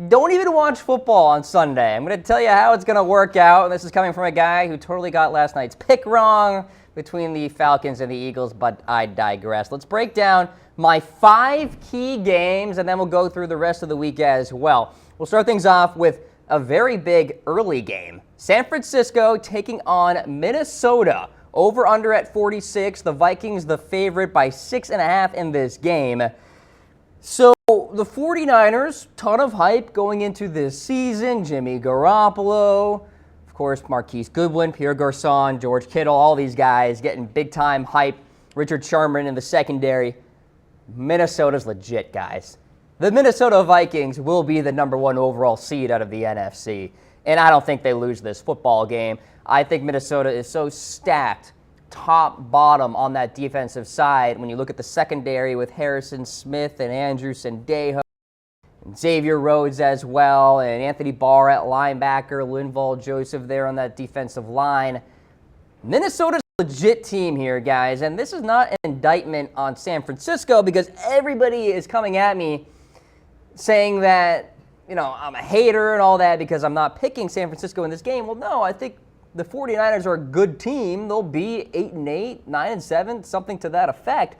don't even watch football on Sunday. I'm going to tell you how it's going to work out. And this is coming from a guy who totally got last night's pick wrong between the Falcons and the Eagles, but I digress. Let's break down my 5 key games, and then we'll go through the rest of the week as well. We'll start things off with a very big early game. San Francisco taking on Minnesota. Over under at 46. The Vikings the favorite by 6.5 in this game. So the 49ers, ton of hype going into this season. Jimmy Garoppolo, of course, Marquise Goodwin, Pierre Garçon, George Kittle, all these guys getting big-time hype. Richard Sherman in the secondary. Minnesota's legit, guys. The Minnesota Vikings will be the number 1 overall seed out of the NFC, and I don't think they lose this football game. I think Minnesota is so stacked, top, bottom on that defensive side. When you look at the secondary with Harrison Smith and Andrew Sendejo, and Xavier Rhodes as well, and Anthony Barr at linebacker, Linval Joseph there on that defensive line. Minnesota's a legit team here, guys, and this is not an indictment on San Francisco because everybody is coming at me saying that, I'm a hater and all that because I'm not picking San Francisco in this game. Well, no, I think the 49ers are a good team. They'll be 8-8, 9-7, something to that effect.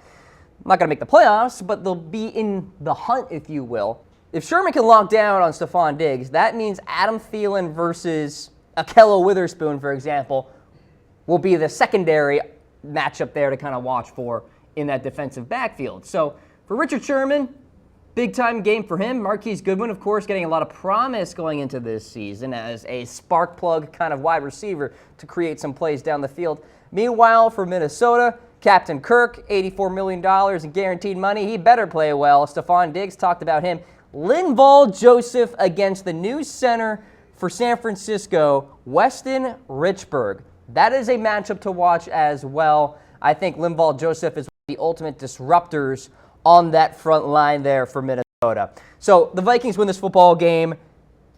I'm not going to make the playoffs, but they'll be in the hunt, if you will. If Sherman can lock down on Stephon Diggs, that means Adam Thielen versus Ahkello Witherspoon, for example, will be the secondary matchup there to kind of watch for in that defensive backfield. So for Richard Sherman, big-time game for him. Marquise Goodwin, of course, getting a lot of promise going into this season as a spark plug kind of wide receiver to create some plays down the field. Meanwhile, for Minnesota, Captain Kirk, $84 million in guaranteed money. He better play well. Stephon Diggs, talked about him. Linval Joseph against the new center for San Francisco, Weston Richburg. That is a matchup to watch as well. I think Linval Joseph is one of the ultimate disruptors on that front line there for Minnesota. So the Vikings win this football game,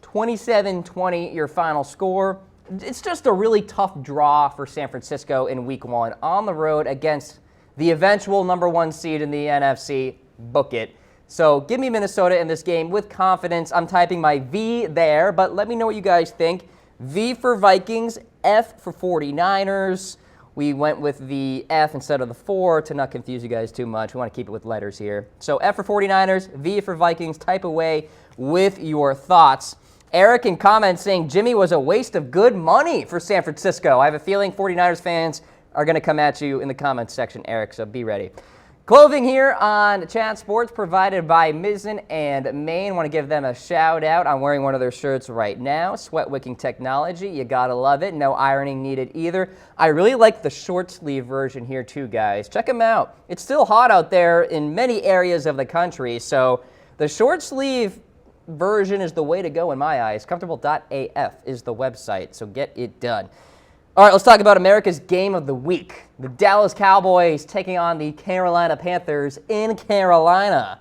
27-20 your final score. It's just a really tough draw for San Francisco in week 1 on the road against the eventual number 1 seed in the NFC. Book it. So give me Minnesota in this game with confidence. I'm typing my V there, but let me know what you guys think. V for Vikings, F for 49ers. We went with the F instead of the 4 to not confuse you guys too much. We want to keep it with letters here. So F for 49ers, V for Vikings. Type away with your thoughts. Eric in comments saying Jimmy was a waste of good money for San Francisco. I have a feeling 49ers fans are going to come at you in the comments section, Eric, so be ready. Clothing here on Chat Sports provided by Mizzen and Maine. Want to give them a shout out. I'm wearing one of their shirts right now. Sweat wicking technology. You gotta love it. No ironing needed either. I really like the short sleeve version here too, guys. Check them out. It's still hot out there in many areas of the country, so the short sleeve version is the way to go in my eyes. Comfortable.af is the website, so get it done. All right, let's talk about America's Game of the Week. The Dallas Cowboys taking on the Carolina Panthers in Carolina.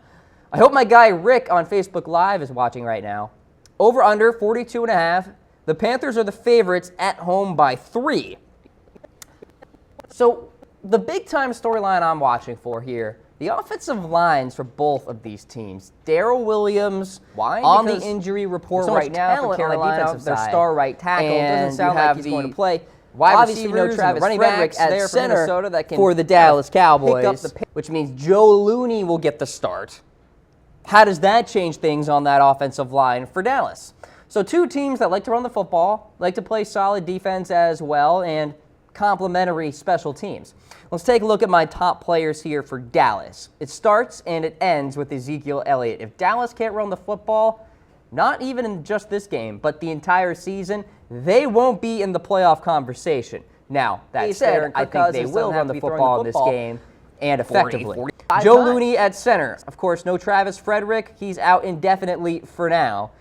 I hope my guy Rick on Facebook Live is watching right now. Over under 42.5. The Panthers are the favorites at home by 3. So the big-time storyline I'm watching for here, the offensive lines for both of these teams. Darrell Williams on the injury report right now for Carolina, their star right tackle. Doesn't sound like he's going to play. Obviously, no Travis Frederick at center that can for the Dallas Cowboys, which means Joe Looney will get the start. How does that change things on that offensive line for Dallas? So 2 teams that like to run the football, like to play solid defense as well, and complementary special teams. Let's take a look at my top players here for Dallas. It starts and it ends with Ezekiel Elliott. If Dallas can't run the football, not even in just this game, but the entire season, they won't be in the playoff conversation. Now, that said, I think they will run the football in this game and effectively. Joe Looney at center. Of course, no Travis Frederick. He's out indefinitely for now.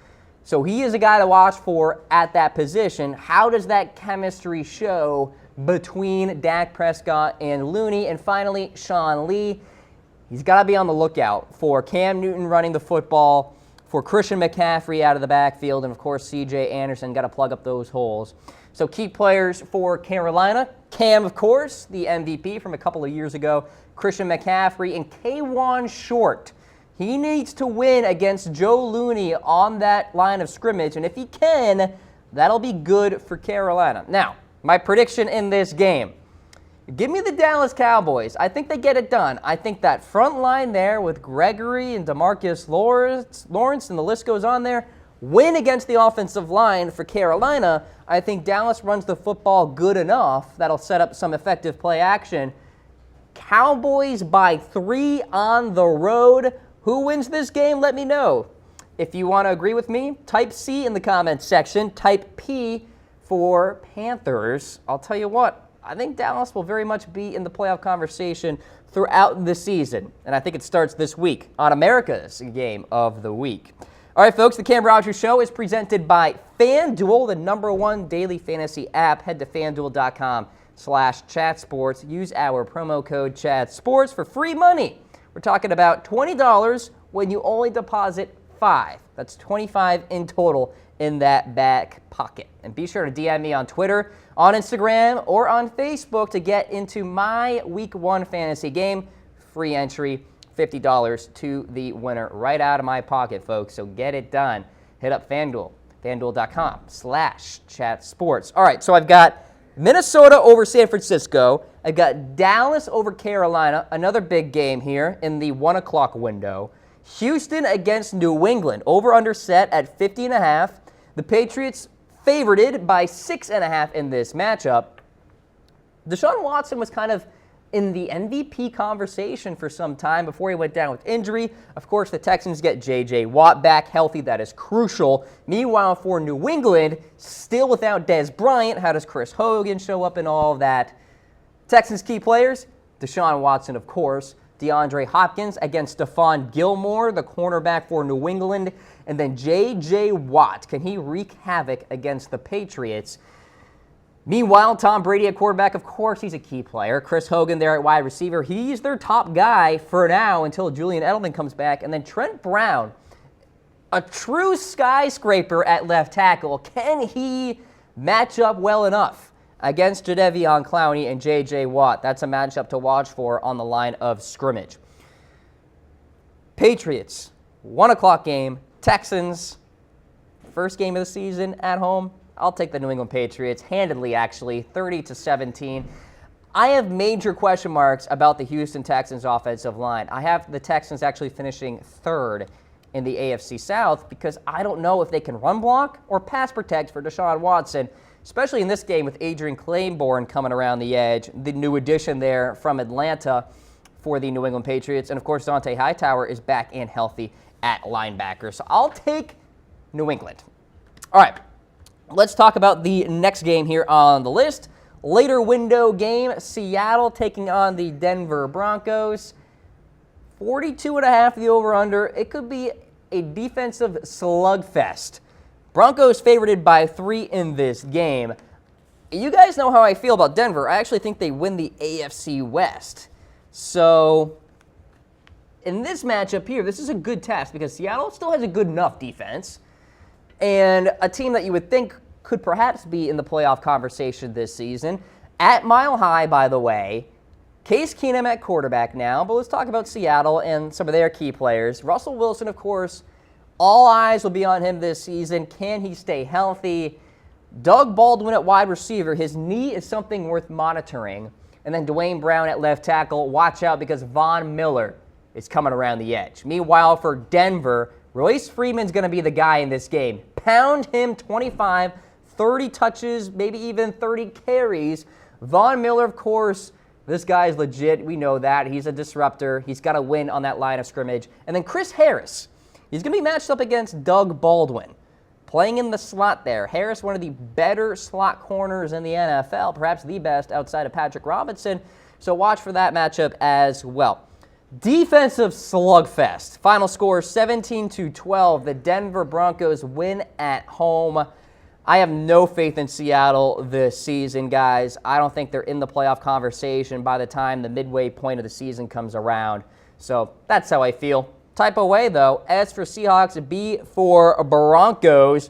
So he is a guy to watch for at that position. How does that chemistry show between Dak Prescott and Looney? And finally, Sean Lee. He's got to be on the lookout for Cam Newton running the football, for Christian McCaffrey out of the backfield, and of course C.J. Anderson. Got to plug up those holes. So key players for Carolina: Cam, of course, the MVP from a couple of years ago, Christian McCaffrey, and K'Wan Short. He needs to win against Joe Looney on that line of scrimmage, and if he can, that'll be good for Carolina. Now, my prediction in this game. Give me the Dallas Cowboys. I think they get it done. I think that front line there with Gregory and DeMarcus Lawrence, and the list goes on there, win against the offensive line for Carolina. I think Dallas runs the football good enough that'll set up some effective play action. Cowboys by 3 on the road. Who wins this game? Let me know. If you want to agree with me, type C in the comments section. Type P for Panthers. I'll tell you what, I think Dallas will very much be in the playoff conversation throughout the season. And I think it starts this week on America's Game of the Week. All right, folks, the Cam Rodgers Show is presented by FanDuel, the #1 daily fantasy app. Head to FanDuel.com/chatsports. Use our promo code chatsports for free money. We're talking about $20 when you only deposit $5. That's $25 in total in that back pocket. And be sure to DM me on Twitter, on Instagram, or on Facebook to get into my Week 1 fantasy game. Free entry, $50 to the winner right out of my pocket, folks. So get it done. Hit up FanDuel, FanDuel.com/chatsports. All right, so I've got Minnesota over San Francisco. I've got Dallas over Carolina, another big game here in the 1 o'clock window. Houston against New England, over-under set at 50.5. The Patriots favorited by 6.5 in this matchup. Deshaun Watson was kind of in the MVP conversation for some time before he went down with injury. Of course, the Texans get J.J. Watt back healthy. That is crucial. Meanwhile, for New England, still without Dez Bryant, how does Chris Hogan show up in all of that? Texans key players, Deshaun Watson, of course. DeAndre Hopkins against Stephon Gilmore, the cornerback for New England. And then J.J. Watt. Can he wreak havoc against the Patriots? Meanwhile, Tom Brady at quarterback, of course, he's a key player. Chris Hogan there at wide receiver. He's their top guy for now until Julian Edelman comes back. And then Trent Brown, a true skyscraper at left tackle. Can he match up well enough against Jadeveon Clowney and J.J. Watt? That's a matchup to watch for on the line of scrimmage. Patriots, 1 o'clock game. Texans, first game of the season at home. I'll take the New England Patriots, handedly actually, 30-17. I have major question marks about the Houston Texans offensive line. I have the Texans actually finishing 3rd in the AFC South because I don't know if they can run block or pass protect for Deshaun Watson, especially in this game with Adrian Claiborne coming around the edge, the new addition there from Atlanta for the New England Patriots. And, of course, Dante Hightower is back and healthy at linebacker. So I'll take New England. All right, let's talk about the next game here on the list. Later window game, Seattle taking on the Denver Broncos. 42.5 the over-under. It could be a defensive slugfest. Broncos favorited by 3 in this game. You guys know how I feel about Denver. I actually think they win the AFC West. So in this matchup here, this is a good test because Seattle still has a good enough defense and a team that you would think could perhaps be in the playoff conversation this season. At Mile High, by the way, Case Keenum at quarterback now, but let's talk about Seattle and some of their key players. Russell Wilson, of course, all eyes will be on him this season. Can he stay healthy? Doug Baldwin at wide receiver, his knee is something worth monitoring. And then Dwayne Brown at left tackle, watch out because Von Miller is coming around the edge. Meanwhile, for Denver, Royce Freeman's going to be the guy in this game. Pound him 25, 30 touches, maybe even 30 carries. Von Miller, of course, this guy's legit. We know that. He's a disruptor. He's got to win on that line of scrimmage. And then Chris Harris, he's going to be matched up against Doug Baldwin, playing in the slot there. Harris, one of the better slot corners in the NFL, perhaps the best outside of Patrick Robinson. So watch for that matchup as well. Defensive slugfest. Final score 17-12. The Denver Broncos win at home. I have no faith in Seattle this season, guys. I don't think they're in the playoff conversation by the time the midway point of the season comes around. So that's how I feel. Type away, though. S for Seahawks, B for Broncos.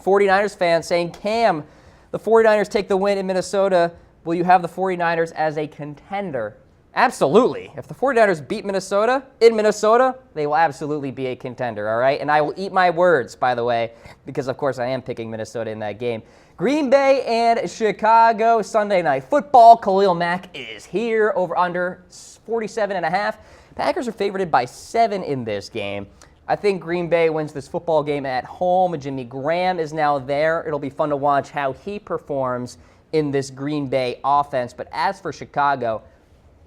49ers fans saying, Cam, the 49ers take the win in Minnesota. Will you have the 49ers as a contender Absolutely. If the 49ers beat Minnesota in Minnesota, they will absolutely be a contender, all right? And I will eat my words, by the way, because, of course, I am picking Minnesota in that game. Green Bay and Chicago, Sunday Night Football. Khalil Mack is here, over under 47.5. Packers are favored by 7 in this game. I think Green Bay wins this football game at home. Jimmy Graham is now there. It'll be fun to watch how he performs in this Green Bay offense. But as for Chicago,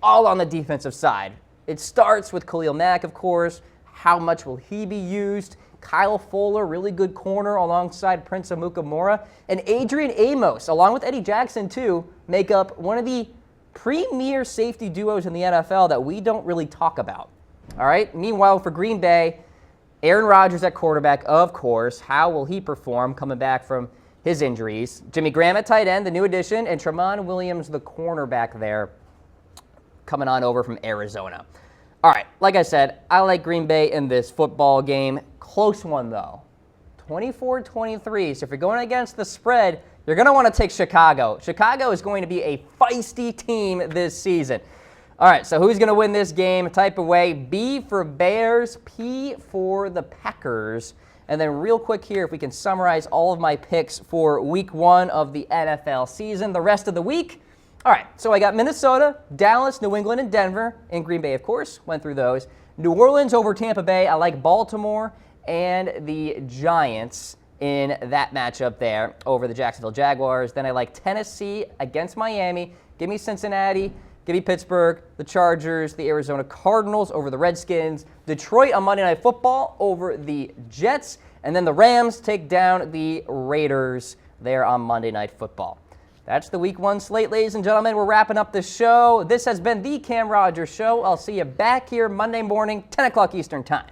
all on the defensive side. It starts with Khalil Mack, of course. How much will he be used? Kyle Fuller, really good corner alongside Prince Amukamara. And Adrian Amos, along with Eddie Jackson, too, make up one of the premier safety duos in the NFL that we don't really talk about. All right? Meanwhile, for Green Bay, Aaron Rodgers at quarterback, of course. How will he perform coming back from his injuries? Jimmy Graham at tight end, the new addition, and Tramon Williams, the cornerback there, coming on over from Arizona. All right, like I said, I like Green Bay in this football game. Close one, though. 24-23. So if you're going against the spread, you're going to want to take Chicago. Chicago is going to be a feisty team this season. All right, so who's going to win this game? Type away B for Bears, P for the Packers. And then real quick here, if we can summarize all of my picks for week 1 of the NFL season, the rest of the week. All right, so I got Minnesota, Dallas, New England, and Denver, and Green Bay, of course. Went through those. New Orleans over Tampa Bay. I like Baltimore and the Giants in that matchup there over the Jacksonville Jaguars. Then I like Tennessee against Miami. Give me Cincinnati. Give me Pittsburgh, the Chargers, the Arizona Cardinals over the Redskins. Detroit on Monday Night Football over the Jets. And then the Rams take down the Raiders there on Monday Night Football. That's the Week 1 slate, ladies and gentlemen. We're wrapping up the show. This has been the Cam Rodgers Show. I'll see you back here Monday morning, 10 o'clock Eastern Time.